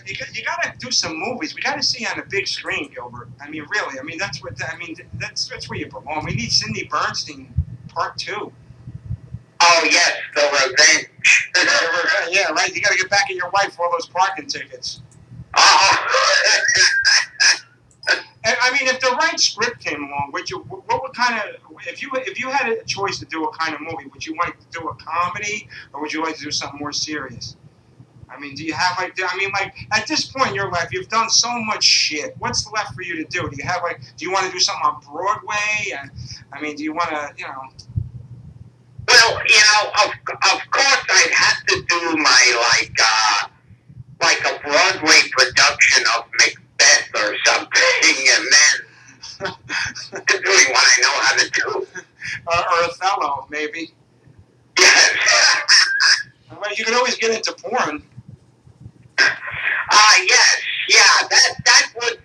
you got to do some movies. We got to see you on the big screen, Gilbert. I mean, really. I mean, that's where you belong. We need Cindy Bernstein Part 2. Oh yes, the revenge. Yeah, right. You got to get back at your wife for all those parking tickets. And, I mean, if the right script came along, what would kind of, if you had a choice to do a kind of movie, would you like to do a comedy or would you like to do something more serious? I mean, do you have like at this point in your life, you've done so much shit. What's left for you to do? Do you have do you want to do something on Broadway? And I mean, do you want to, Well, of course, I'd have to do my like a Broadway production of Macbeth or something, and then doing what I know how to do. Or Othello, maybe. Yes. Well, you can always get into porn. Yes, yeah, that's what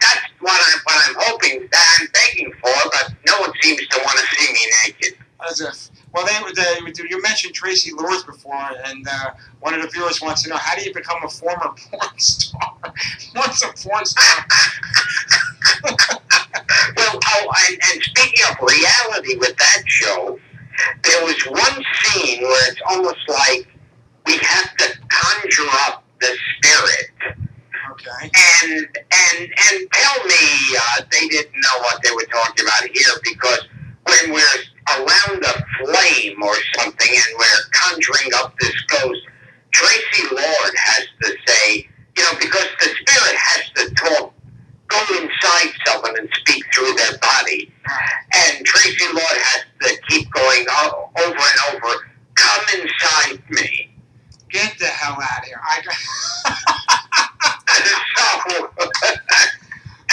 I'm hoping, that I'm begging for, but no one seems to want to see me naked. As if, well, you mentioned Tracy Lords before, and one of the viewers wants to know, how do you become a former porn star? What's a porn star? Well, and speaking of reality with that show, there was one scene where it's almost like we have to conjure up the spirit. Okay. And tell me they didn't know what they were talking about here, because when we're around a flame or something and we're conjuring up this ghost, Tracy Lord has to say, because the spirit has to talk, go inside someone and speak through their body. And Tracy Lord has to keep going over and over, come inside me. Get the hell out of here.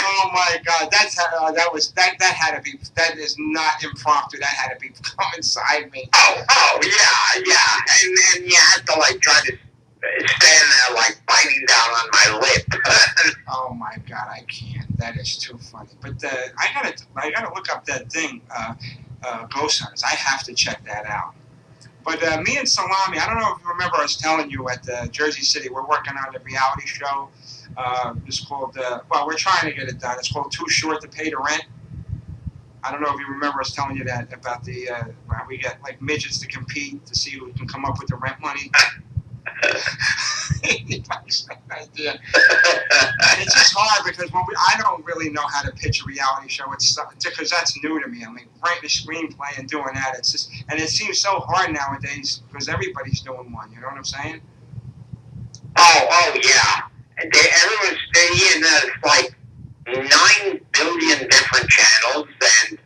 Oh my God, that had to be, that is not impromptu, that had to be come inside me. Oh yeah, and you had to try to stand there biting down on my lip. Oh my God, I can't, that is too funny. But I gotta look up that thing, Ghost Hunters. I have to check that out. But me and Salami, I don't know if you remember I was telling you at Jersey City, we're working on a reality show. It's called, we're trying to get it done. It's called Too Short to Pay the Rent. I don't know if you remember us telling you that about the, we get midgets to compete to see who can come up with the rent money. Idea. It's just hard because I don't really know how to pitch a reality show. It's because that's new to me. I mean, writing a screenplay and doing that, it's just, and it seems so hard nowadays because everybody's doing one. You know what I'm saying? Oh yeah. Everyone's there's 9 billion different channels and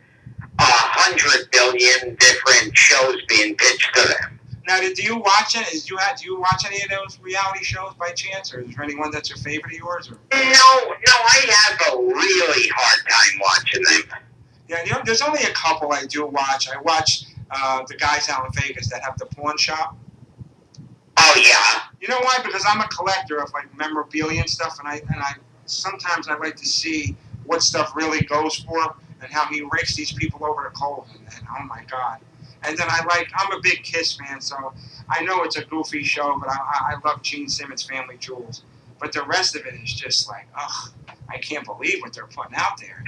100 billion different shows being pitched to them. Now, do you watch it? Do you watch any of those reality shows by chance, or is there anyone that's your favorite of yours? Or? No, I have a really hard time watching them. Yeah, there's only a couple I do watch. I watch the guys out in Vegas that have the pawn shop. Oh yeah. You know why? Because I'm a collector of memorabilia and stuff, and I sometimes I like to see what stuff really goes for and how he rakes these people over the coals, and oh my God. And then I'm a big Kiss fan, so I know it's a goofy show, but I love Gene Simmons' Family Jewels. But the rest of it is just I can't believe what they're putting out there.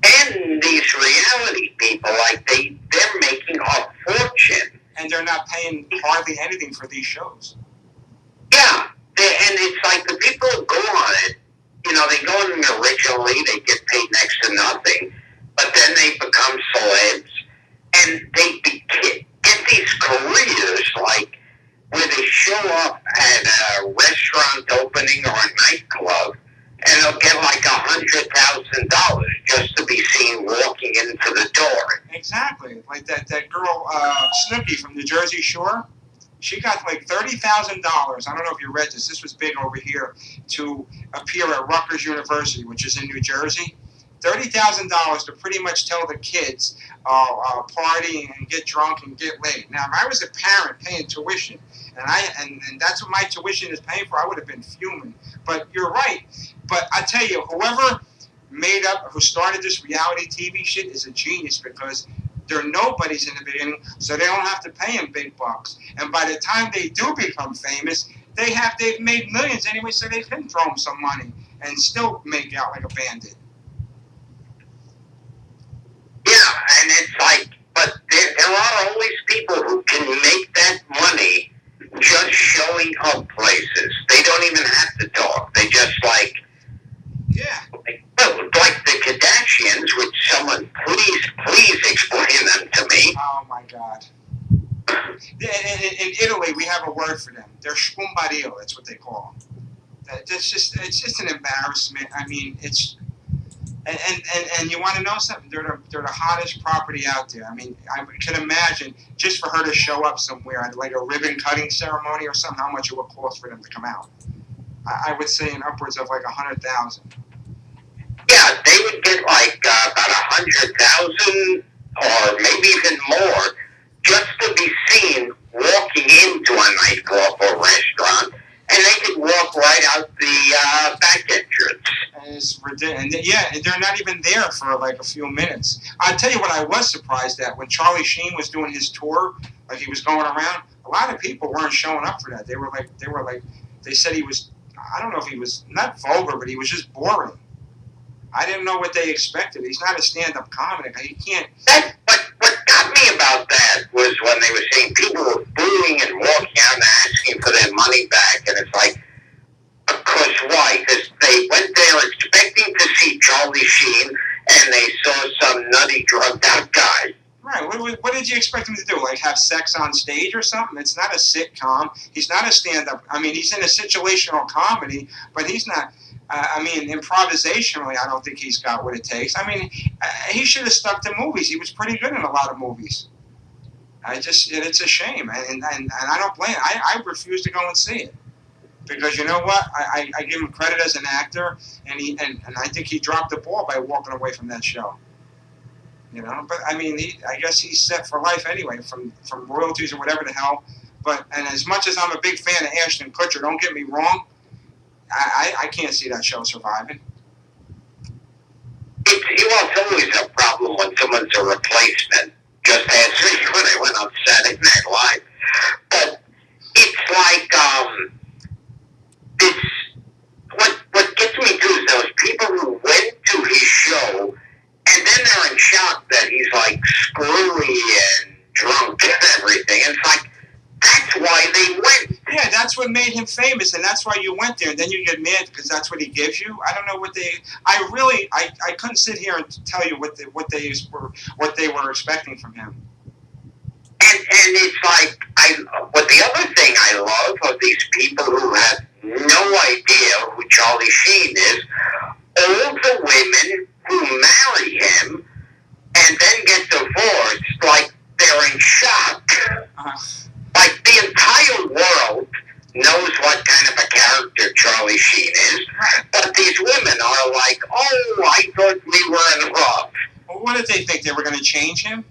And these reality people, they're making a fortune. And they're not paying hardly anything for these shows. Yeah, and it's the people who go on it, they go on them originally, they get paid next to nothing. But then they become celebs, and they get these careers where they show up at a restaurant opening or a nightclub, and they'll get $100,000 just to be seen walking into the door. Exactly, like that girl Snooki from the Jersey Shore. She got $30,000. I don't know if you read this. This was big over here to appear at Rutgers University, which is in New Jersey. $30,000 to pretty much tell the kids party and get drunk and get laid. Now, if I was a parent paying tuition, and that's what my tuition is paying for, I would have been fuming. But you're right. But I tell you, who started this reality TV shit is a genius because they're nobodies in the beginning, so they don't have to pay them big bucks. And by the time they do become famous, they've made millions anyway, so they can throw him some money and still make out like a bandit. Yeah, and it's like, but there are always people who can make that money just showing up places. They don't even have to talk. They just like, yeah, like the Kardashians, which someone please explain them to me. Oh my God. In Italy, we have a word for them. They're schumbarillo. That's what they call them. It's just an embarrassment. I mean, it's and you want to know something? They're the hottest property out there. I mean, I can imagine just for her to show up somewhere at like a ribbon cutting ceremony or something, how much it would cost for them to come out. I would say in upwards of like 100,000. Yeah, they would get like about 100,000 or maybe even more just to be seen walking into a nightclub or restaurant, and they could walk right out the back entrance. And it's ridiculous. And they're not even there for like a few minutes. I'll tell you what I was surprised at when Charlie Sheen was doing his tour, like he was going around. A lot of people weren't showing up for that. They said he was. I don't know if he was not vulgar, but he was just boring. I didn't know what they expected. He's not a stand-up comic. He can't. What got me about that was when they were saying people were booing and walking out and asking for their money back, and it's like, of course, why? Because they went there expecting to see Charlie Sheen, and they saw some nutty, drugged-out guy. Right. What did you expect him to do? Like have sex on stage or something? It's not a sitcom. He's not a stand-up. I mean, he's in a situational comedy, but he's not. I mean, improvisationally, I don't think he's got what it takes. I mean, he should have stuck to movies. He was pretty good in a lot of movies. It's a shame, and I don't blame him. I refuse to go and see it because you know what? I give him credit as an actor, and I think he dropped the ball by walking away from that show. You know, but I mean, I guess he's set for life anyway, from royalties or whatever the hell. And as much as I'm a big fan of Ashton Kutcher, don't get me wrong, I can't see that show surviving. It's always a problem when someone's a replacement. Just ask me when I went on Saturday Night Live. But it's like, what gets me too is those people who went to his show and then they're in shock that he's like screwy and drunk and everything. And it's like, that's why they went. Yeah, that's what made him famous, and that's why you went there. And then you get mad because that's what he gives you. I don't know what they. I couldn't sit here and tell you what they were expecting from him. And it's like but the other thing I love of these people who have no idea who Charlie Sheen is, all the women who marry him and then get divorced, like they're in shock. Like the entire world knows what kind of a character Charlie Sheen is, but these women are like, oh, I thought we were in love. Well, what did they think? They were going to change him?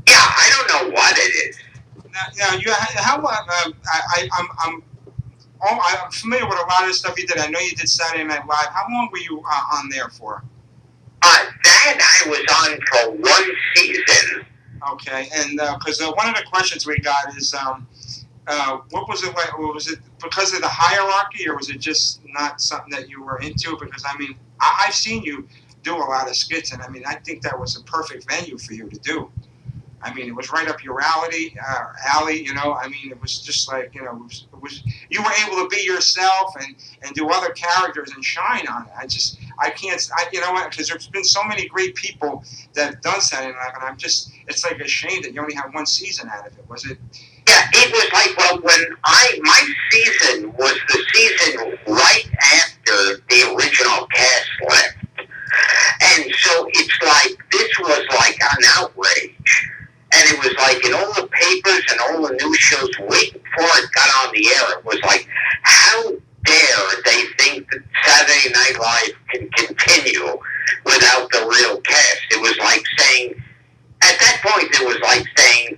Yeah, I don't know what it is. I'm familiar with a lot of the stuff you did. I know you did Saturday Night Live. How long were you on there for? That I was on for one season. Okay, and because one of the questions we got is, what was it like? Was it because of the hierarchy, or was it just not something that you were into? Because I mean, I've seen you do a lot of skits, and I mean, I think that was a perfect venue for you to do. I mean, it was right up your alley. You know. I mean, it was just like it was. You were able to be yourself and do other characters and shine on it. I can't. You know what? Because there's been so many great people that have done Saturday Night Live, and it's like a shame that you only had one season out of it. Was it? Yeah, it was like when my season was the season right after the original cast left, and so it's like this was like an outrage. And it was like in all the papers and all the news shows, way before it got on the air, it was like, how dare they think that Saturday Night Live can continue without the real cast? It was like saying, at that point, it was like saying,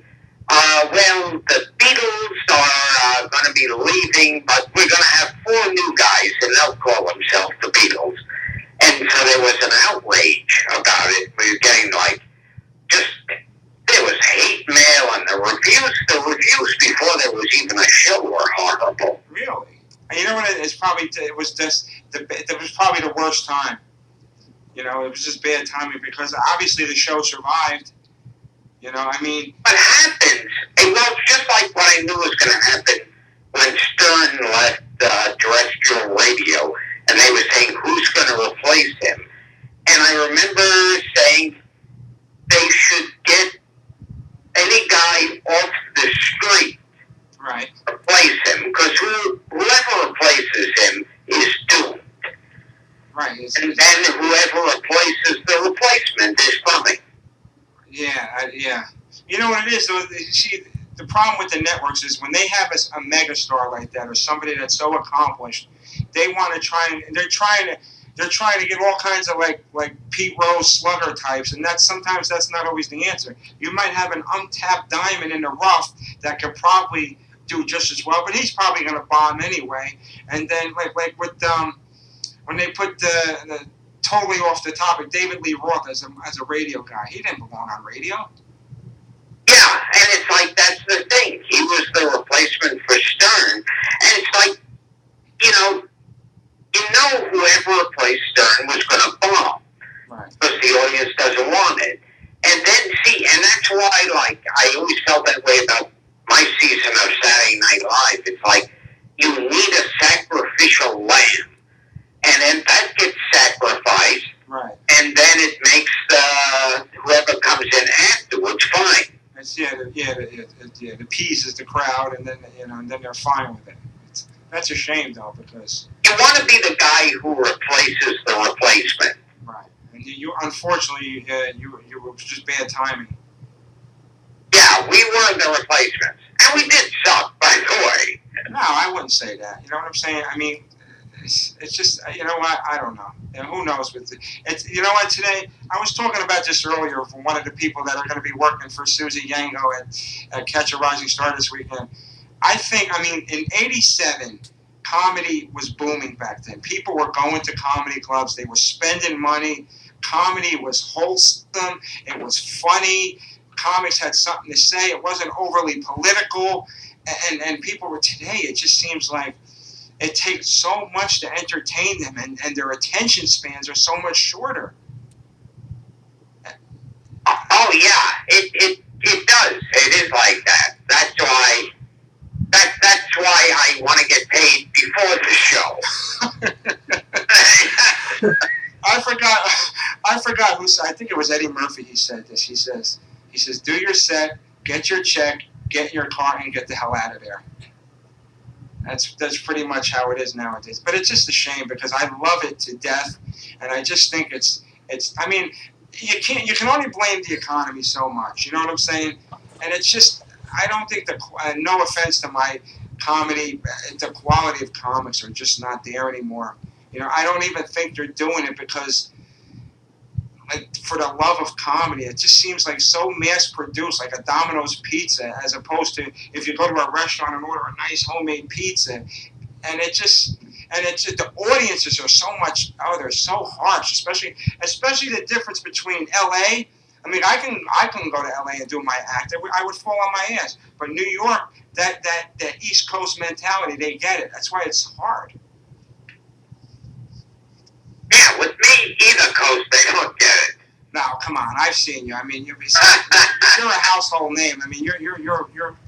well, the Beatles are going to be leaving, but we're going to have 4 new guys, and they'll call themselves the Beatles. And so there was an outrage about it. We were getting like, there was hate mail, and the reviews before there was even a show were horrible. know what? It was probably the worst time. You know, it was just bad timing because obviously the show survived. You know, I mean, what happens? Well, it's just like what I knew was going to happen when Stern left terrestrial radio, and they were saying who's going to replace him. And I remember saying they should get any guy off the street, right, replace him, because whoever replaces him is doomed. Right. And then whoever replaces the replacement is coming. Yeah. You know what it is, though? See, the problem with the networks is when they have a megastar like that or somebody that's so accomplished, they want to they're trying to get all kinds of like Pete Rose slugger types, and sometimes that's not always the answer. You might have an untapped diamond in the rough that could probably do just as well, but he's probably going to bomb anyway. And then like with when they put the totally off the topic, David Lee Roth as a radio guy, he didn't belong on radio. Yeah, and it's like that's the thing. He was the replacement for Stern, and it's like, whoever replaced Stern was going to bomb, right? Because the audience doesn't want it. And then and that's why I always felt that way about my season of Saturday Night Live. It's like you need a sacrificial lamb, and then that gets sacrificed, right? And then it makes whoever comes in afterwards fine. It appeases the crowd, and then and then they're fine with it. That's a shame, though, because you want to be the guy who replaces the replacement, right? And you unfortunately, you were just bad timing. Yeah, we were the replacements, and we did suck, by the way. No, I wouldn't say that. You know what I'm saying? I mean, it's just I don't know. Who knows? It's today I was talking about this earlier from one of the people that are going to be working for Susie Yango at Catch a Rising Star this weekend. In '87, comedy was booming back then. People were going to comedy clubs. They were spending money. Comedy was wholesome. It was funny. Comics had something to say. It wasn't overly political. And people were today, it just seems like it takes so much to entertain them, and their attention spans are so much shorter. Oh, yeah. It does. It is like that. That's why I want to get paid before the show. I forgot who said. I think it was Eddie Murphy. He said this. He says, do your set, get your check, get in your car, and get the hell out of there. That's pretty much how it is nowadays. But it's just a shame because I love it to death, and I just think it's. I mean, you can only blame the economy so much. You know what I'm saying? And it's just. I don't think no offense to my comedy, the quality of comics are just not there anymore. I don't even think they're doing it because, for the love of comedy, it just seems like so mass-produced, like a Domino's pizza, as opposed to if you go to a restaurant and order a nice homemade pizza, and it's just the audiences are so much. They're so harsh, especially the difference between L.A. I mean, I can go to LA and do my act. I would fall on my ass. But New York, that East Coast mentality, they get it. That's why it's hard. Yeah, with me, either coast, they don't get it. No, come on. I've seen you. I mean, you're a household name. I mean, you're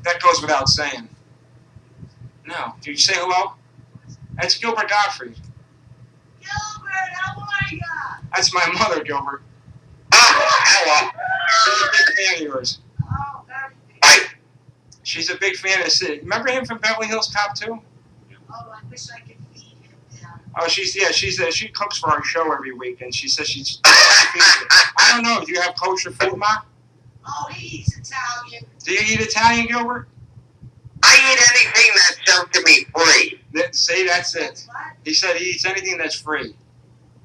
that goes without saying. No. Did you say hello? That's Gilbert Gottfried. Gilbert, how are you? That's my mother, Gilbert. Hello. She's a big fan of yours. Oh, very big. Right. She's a big fan of Sid. Remember him from Beverly Hills Cop 2? Oh, I wish I could feed him down. Oh, she cooks for our show every week, and she says she's. I don't know. Do you have kosher food, Ma? Oh, he eats Italian. Do you eat Italian, Gilbert? I eat anything that's served to me free. See, that's it. What? He said he eats anything that's free.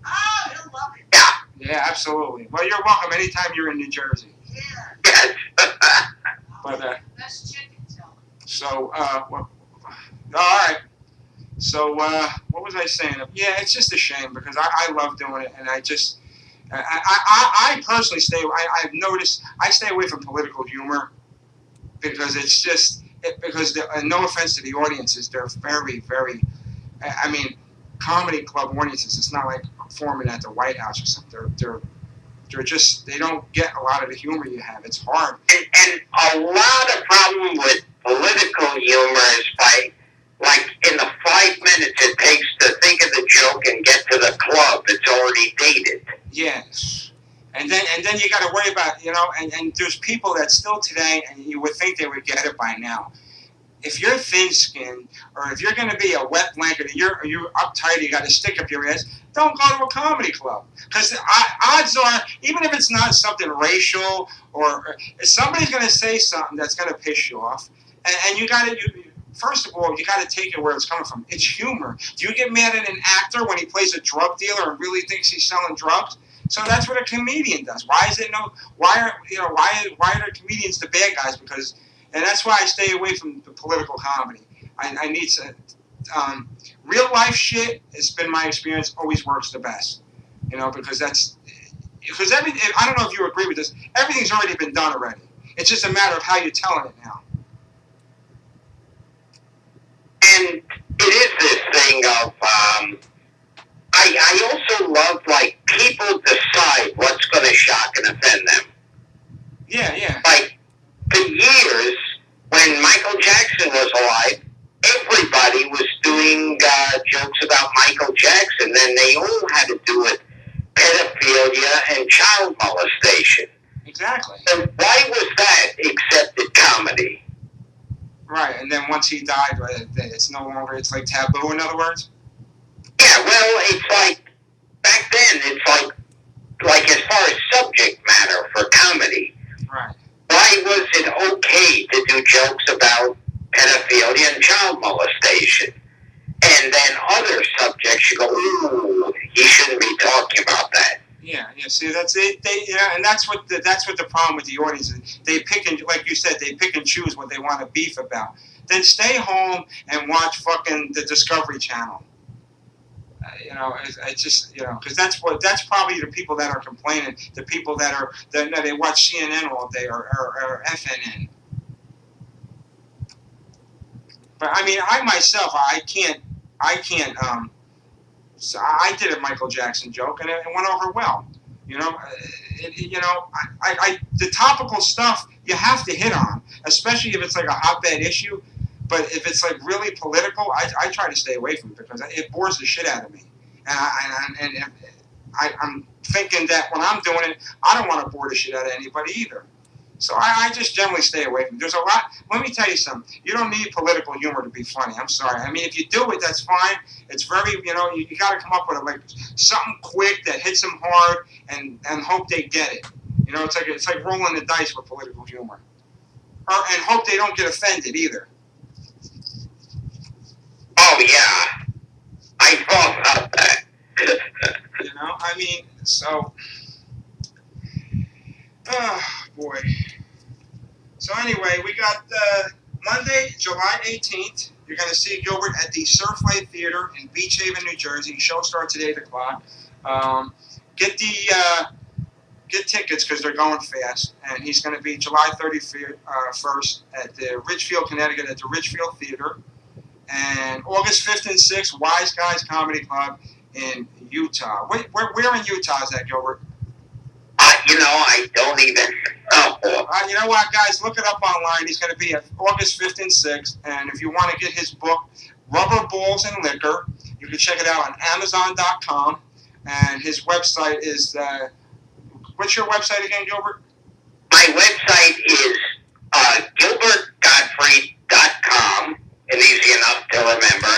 Oh, he'll love it. Yeah. Yeah, absolutely. Well, you're welcome anytime you're in New Jersey. Yeah. Yes. But Best chicken tell. so all right. So what was I saying? Yeah, it's just a shame because I love doing it, and I personally I've noticed I stay away from political humor because it's just because no offense to the audiences, they're very, very. I mean, comedy club audiences. It's not like performing at the White House or something. They're just, they don't get a lot of the humor you have. It's hard. And a lot of problem with political humor is like in the 5 minutes it takes to think of the joke and get to the club, it's already dated. Yes. And then you got to worry about, and there's people that still today, and you would think they would get it by now. If you're thin-skinned, or if you're going to be a wet blanket, and you're uptight, you got to stick up your ass, don't go to a comedy club. Because odds are, even if it's not something racial, or somebody's going to say something that's going to piss you off, and you got to, first of all, you got to take it where it's coming from. It's humor. Do you get mad at an actor when he plays a drug dealer and really thinks he's selling drugs? So that's what a comedian does. Why are the comedians the bad guys? And that's why I stay away from the political comedy. I need to. Real life shit has been my experience. Always works the best. Because everything. I don't know if you agree with this. Everything's already been done already. It's just a matter of how you're telling it now. And it is this thing of. I also love, like, people decide what's going to shock and offend them. Yeah. Like, for years, when Michael Jackson was alive, everybody was doing jokes about Michael Jackson, and they all had to do with pedophilia and child molestation. Exactly. And why was that accepted comedy? Right, and then once he died, it's no longer, it's like taboo, in other words? Yeah, well, it's like, back then, it's like as far as subject matter for comedy. Right. Why was it okay to do jokes about pedophilia and child molestation? And then other subjects, you go, ooh, you shouldn't be talking about that. Yeah. See, that's it. And that's what the problem with the audience is. They pick and, like you said, they pick and choose what they want to beef about. Then stay home and watch fucking the Discovery Channel. It's just, because that's probably the people that are complaining. The people that they watch CNN all day or FNN. But I mean, I myself, I can't. So I did a Michael Jackson joke and it went over well. The topical stuff you have to hit on, especially if it's like a hotbed issue. But if it's like really political, I try to stay away from it because it bores the shit out of me. And I'm thinking that when I'm doing it, I don't want to bore the shit out of anybody either. So I just generally stay away from it. There's a lot. Let me tell you something. You don't need political humor to be funny. I'm sorry. I mean, if you do it, that's fine. It's very, you got to come up with like something quick that hits them hard and hope they get it. It's like rolling the dice with political humor, and hope they don't get offended either. Oh yeah, I thought about that. I mean, so. Oh, boy. So anyway, we got Monday, July 18th. You're going to see Gilbert at the Surflight Theater in Beach Haven, New Jersey. Show starts at 8 o'clock. Get tickets because they're going fast. And he's going to be July 31st at the Ridgefield, Connecticut at the Ridgefield Theater. And August 5th and 6th, Wiseguyz Comedy Club in Utah. Where in Utah is that, Gilbert? I don't even know. You know what, guys? Look it up online. He's going to be at August 5th and 6th. And if you want to get his book, Rubber Balls and Liquor, you can check it out on Amazon.com. And his website is, what's your website again, Gilbert? My website is gilbertgottfried.com. And easy enough to remember.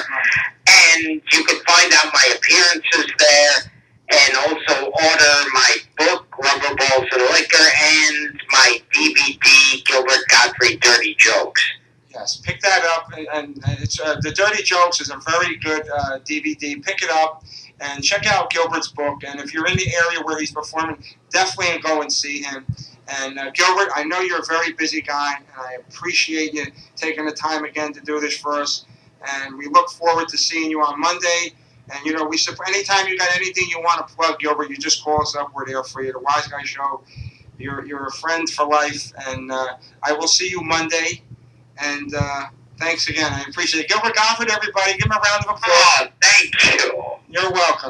And you can find out my appearances there. And also order my book, Rubber Balls and Liquor, and my DVD, Gilbert Gottfried Dirty Jokes. Yes, pick that up. And it's the Dirty Jokes is a very good DVD. Pick it up and check out Gilbert's book. And if you're in the area where he's performing, definitely go and see him. And Gilbert, I know you're a very busy guy, and I appreciate you taking the time again to do this for us. And we look forward to seeing you on Monday. And, anytime you got anything you want to plug, Gilbert, you just call us up. We're there for you. The Wiseguyz Show, you're a friend for life. And I will see you Monday. And thanks again. I appreciate it. Gilbert Gottfried, everybody. Give him a round of applause. Oh, Thank you. You're welcome.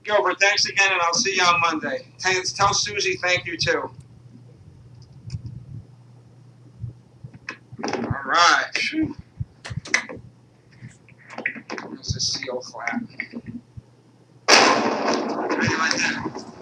Gilbert, thanks again, and I'll see you on Monday. Tell Susie thank you, too. All right. There's a seal flap. How do you like that?